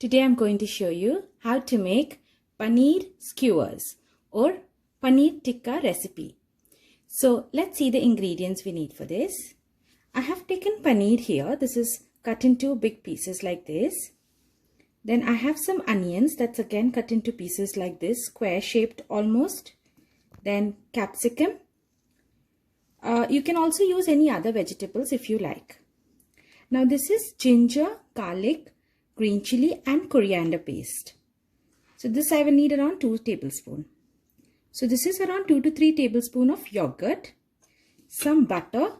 Today I'm going to show you how to make paneer skewers or paneer tikka recipe. So let's see the ingredients we need for this. I have taken paneer here. This is cut into big pieces like this. Then I have some onions that's again cut into pieces like this, square shaped almost. Then capsicum. You can also use any other vegetables if you like. Now this is ginger, garlic, green chili and coriander paste. So this I will need around 2 tablespoons. So this is around 2 to 3 tablespoons of yogurt, some butter.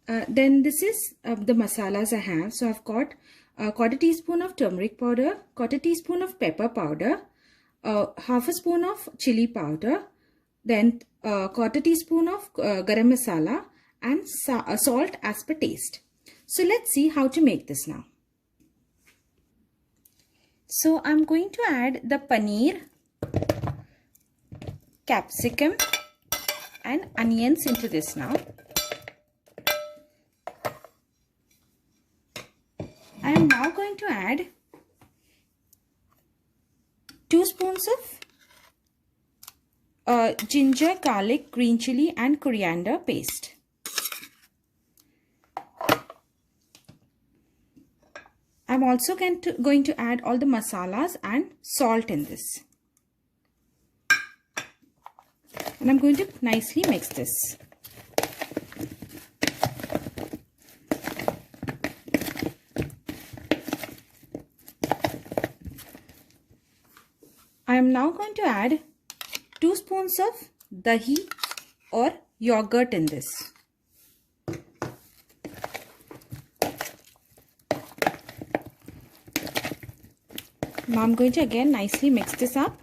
Then this is the masalas I have. So I've got a quarter teaspoon of turmeric powder, quarter teaspoon of pepper powder, half a spoon of chili powder, then quarter teaspoon of garam masala and salt as per taste. So let's see how to make this now. So I'm going to add the paneer, capsicum and onions into this now. I am now going to add 2 spoons of ginger, garlic, green chili and coriander paste. I'm also going to add all the masalas and salt in this. And I'm going to nicely mix this. I am now going to add 2 spoons of dahi or yogurt in this. Now I'm going to again nicely mix this up.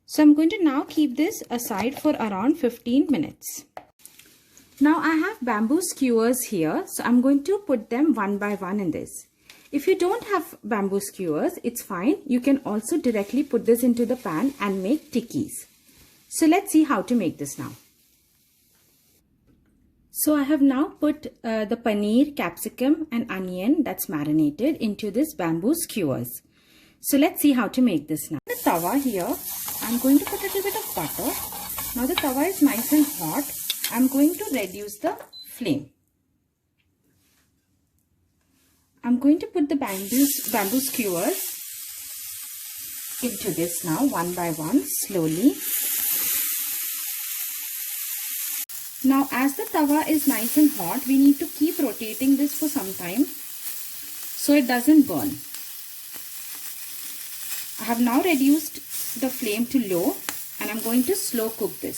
So I'm going to now keep this aside for around 15 minutes. Now I have bamboo skewers here, so I'm going to put them one by one in this. If you don't have bamboo skewers, it's fine. You can also directly put this into the pan and make tikkis. So let's see how to make this now. So I have now put the paneer, capsicum and onion that's marinated into this bamboo skewers. So let's see how to make this now. The tawa here, I'm going to put a little bit of butter. Now the tawa is nice and hot. I'm going to reduce the flame. I'm going to put the bamboo skewers into this now one by one slowly. Now as the tawa is nice and hot, we need to keep rotating this for some time so it doesn't burn. I have now reduced the flame to low and I'm going to slow cook this.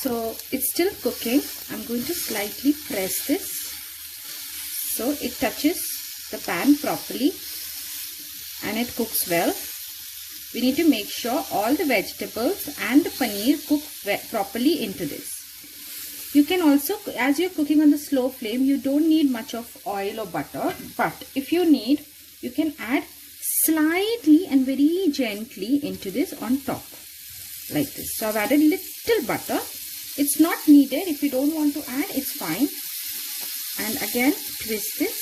So it's still cooking. I'm going to slightly press this so it touches the pan properly and it cooks well. We need to make sure all the vegetables and the paneer cook properly into this. You can also, as you're cooking on the slow flame, you don't need much of oil or butter. But if you need, you can add slightly and very gently into this on top. Like this. So I've added little butter. It's not needed. If you don't want to add, it's fine. And again, twist this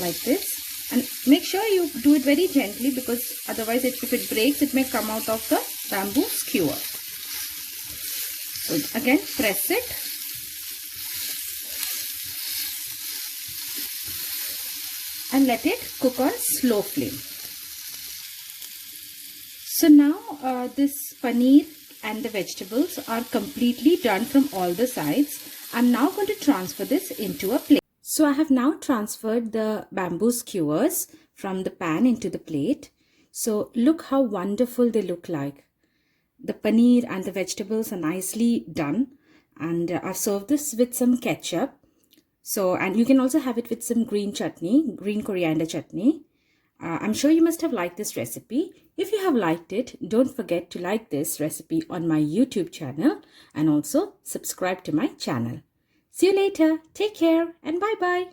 like this. And make sure you do it very gently because otherwise if it breaks, it may come out of the bamboo skewer. So again, press it. And let it cook on slow flame. So now this paneer and the vegetables are completely done from all the sides. I'm now going to transfer this into a plate. So I have now transferred the bamboo skewers from the pan into the plate. So look how wonderful they look like. The paneer and the vegetables are nicely done. And I've served this with some ketchup. So, and you can also have it with some green chutney, green coriander chutney. I'm sure you must have liked this recipe. If you have liked it, don't forget to like this recipe on my YouTube channel and also subscribe to my channel. See you later. Take care and bye-bye.